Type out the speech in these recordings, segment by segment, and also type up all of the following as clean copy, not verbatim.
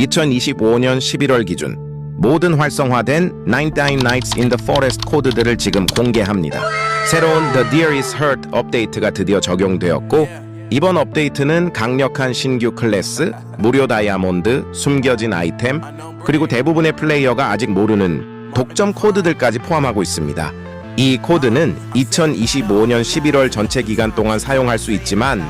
2025년 11월 기준 모든 활성화된 99 Nights in the Forest 코드들을 지금 공개합니다. 새로운 The Deer is Hurt 업데이트가 드디어 적용되었고, 이번 업데이트는 강력한 신규 클래스, 무료 다이아몬드, 숨겨진 아이템, 그리고 대부분의 플레이어가 아직 모르는 독점 코드들까지 포함하고 있습니다. 이 코드는 2025년 11월 전체 기간 동안 사용할 수 있지만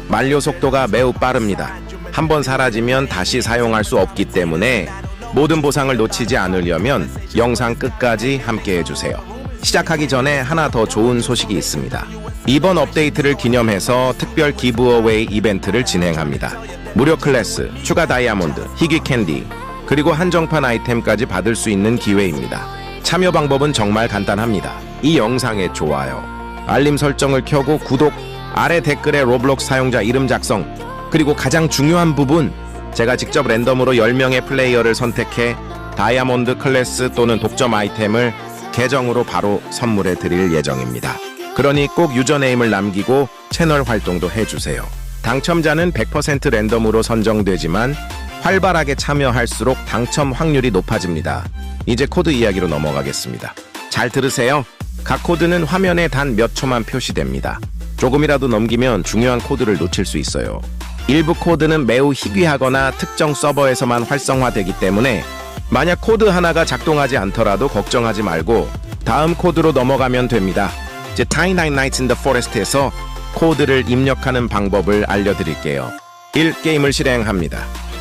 만료 속도가 매우 빠릅니다. 한번 사라지면 다시 사용할 수 없기 때문에 모든 보상을 놓치지 않으려면 영상 끝까지 함께 해주세요. 시작하기 전에 하나 더 좋은 소식이 있습니다. 이번 업데이트를 기념해서 특별 기브어웨이 이벤트를 진행합니다. 무료 클래스, 추가 다이아몬드, 희귀 캔디, 그리고 한정판 아이템까지 받을 수 있는 기회입니다. 참여 방법은 정말 간단합니다. 이 영상에 좋아요, 알림 설정을 켜고 구독, 아래 댓글에 로블록스 사용자 이름 작성, 그리고 가장 중요한 부분, 제가 직접 랜덤으로 10명의 플레이어를 선택해 다이아몬드 클래스 또는 독점 아이템을 계정으로 바로 선물해 드릴 예정입니다. 그러니 꼭 유저네임을 남기고 채널 활동도 해주세요. 당첨자는 100% 랜덤으로 선정되지만 활발하게 참여할수록 당첨 확률이 높아집니다. 이제 코드 이야기로 넘어가겠습니다. 잘 들으세요. 각 코드는 화면에 단 몇 초만 표시됩니다. 조금이라도 넘기면 중요한 코드를 놓칠 수 있어요. 일부 코드는 매우 희귀하거나 특정 서버에서만 활성화되기 때문에 만약 코드 하나가 작동하지 않더라도 걱정하지 말고 다음 코드로 넘어가면 됩니다. 이제 99 Nights in the Forest에서 코드를 입력하는 방법을 알려드릴게요. 1. 게임을 실행합니다.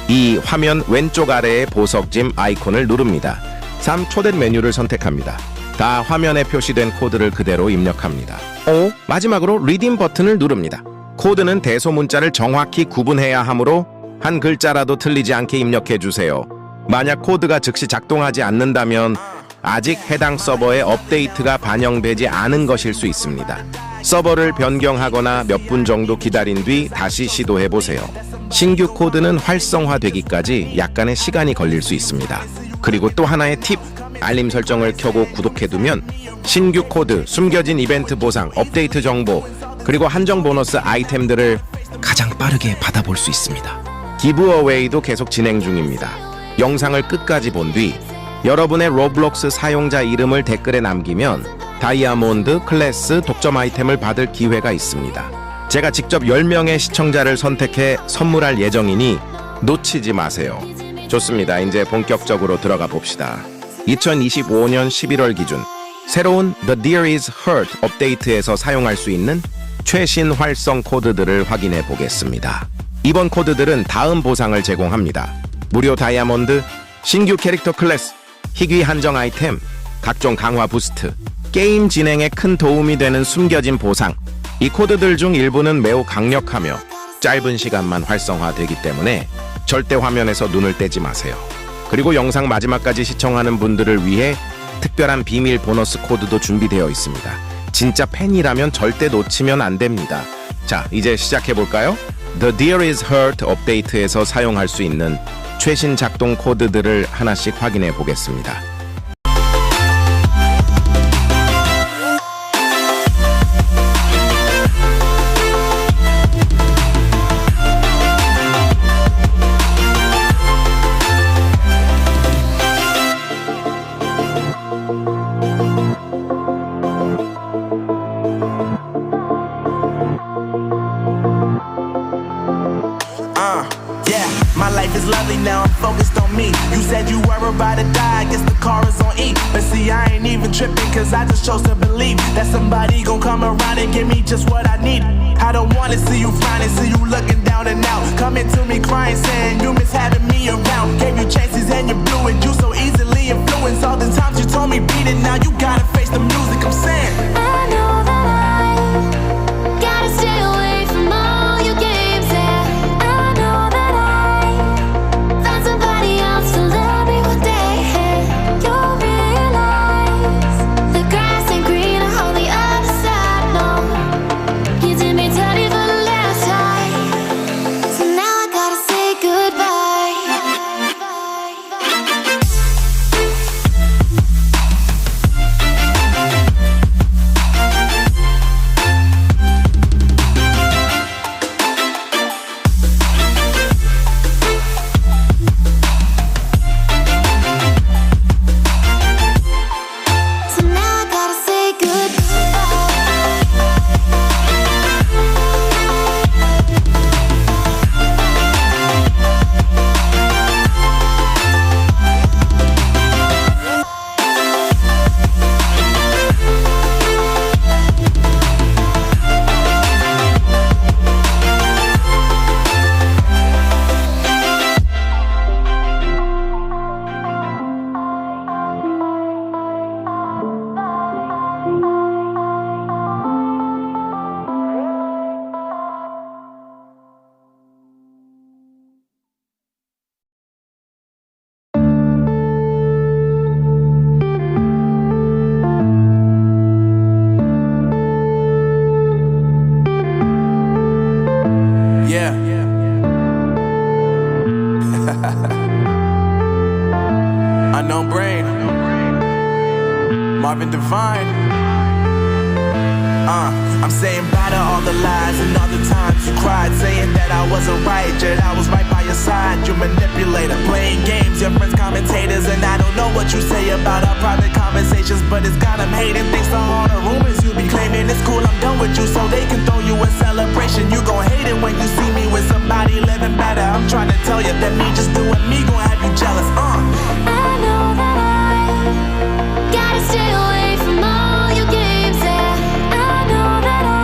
2. 화면 왼쪽 아래의 보석짐 아이콘을 누릅니다. 3. 초대 메뉴를 선택합니다. 다 화면에 표시된 코드를 그대로 입력합니다. 5. 마지막으로 리딤 버튼을 누릅니다. 코드는 대소문자를 정확히 구분해야 하므로 한 글자라도 틀리지 않게 입력해주세요. 만약 코드가 즉시 작동하지 않는다면 아직 해당 서버에 업데이트가 반영되지 않은 것일 수 있습니다. 서버를 변경하거나 몇 분 정도 기다린 뒤 다시 시도해보세요. 신규 코드는 활성화되기까지 약간의 시간이 걸릴 수 있습니다. 그리고 또 하나의 팁, 알림 설정을 켜고 구독해두면 신규 코드, 숨겨진 이벤트 보상, 업데이트 정보, 그리고 한정 보너스 아이템들을 가장 빠르게 받아볼 수 있습니다. 기브어웨이도 계속 진행 중입니다. 영상을 끝까지 본 뒤 여러분의 로블록스 사용자 이름을 댓글에 남기면 다이아몬드, 클래스, 독점 아이템을 받을 기회가 있습니다. 제가 직접 10명의 시청자를 선택해 선물할 예정이니 놓치지 마세요. 좋습니다. 이제 본격적으로 들어가 봅시다. 2025년 11월 기준 새로운 The Deer is Hurt 업데이트에서 사용할 수 있는 최신 활성 코드들을 확인해 보겠습니다. 이번 코드들은 다음 보상을 제공합니다. 무료 다이아몬드, 신규 캐릭터 클래스, 희귀 한정 아이템, 각종 강화 부스트, 게임 진행에 큰 도움이 되는 숨겨진 보상. 이 코드들 중 일부는 매우 강력하며 짧은 시간만 활성화되기 때문에 절대 화면에서 눈을 떼지 마세요. 그리고 영상 마지막까지 시청하는 분들을 위해 특별한 비밀 보너스 코드도 준비되어 있습니다. 진짜 팬이라면 절대 놓치면 안 됩니다. 자, 이제 시작해볼까요? The Deer is Hurt 업데이트에서 사용할 수 있는 최신 작동 코드들을 하나씩 확인해 보겠습니다. My life is lovely now, I'm focused on me. You said you were about to die, I guess the car is on E. But see, I ain't even tripping, cause I just chose to believe that somebody gon' come around and give me just what I need. I don't wanna see you frowning, see you looking down and out, coming to me crying, saying you miss having me around. Gave you chances and you blew it, you so easily influenced. All the times you told me beat it, now you gotta face the music, I'm saying I know that I gotta stay away from all your games, yeah. I know that I found somebody else to love me one day. You'll realize the grass ain't greener on the other side, no. You did me dirty for the last time, so now I gotta say goodbye. Unknown Brain, Marvin Devine. I'm saying bye to all the lies and all the times you cried, saying that I wasn't right, yet I was right by your side. You manipulator, playing games, your friends commentators, and I don't know what you say about our private conversations, but it's got them hating. Thanks to all the rumors you be claiming, it's cool, I'm done with you, so they can throw you a celebration. You gon' hate it when you see me with somebody living better. I'm trying to tell you that me just doing me gon' have you jealous. I know that I gotta stay away from all your games, yeah. I know that I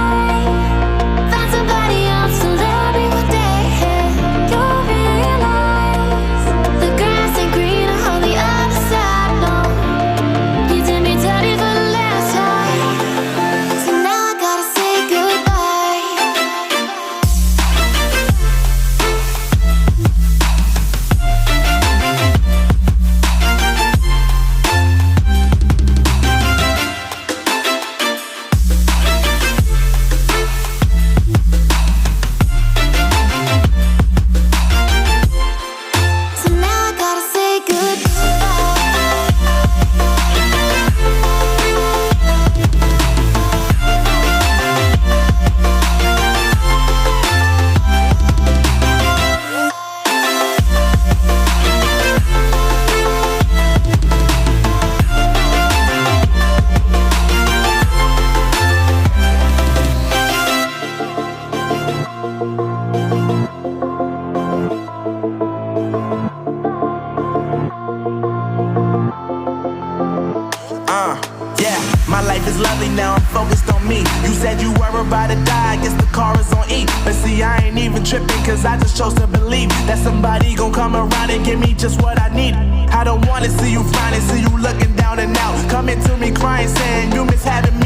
found somebody else to love me one day, yeah. You'll realize the grass ain't greener on the other side, no. You did me dirty for the last time, so now I gotta say goodbye. So now I gotta say goodbye. Yeah, my life is lovely now, I'm focused on me. You said you were about to die, I guess the car is on E. But see, I ain't even tripping, cause I just chose to believe that somebody gon' come around and give me just what I need. I don't wanna see you finding, see you looking down and out, coming to me crying, saying you miss having me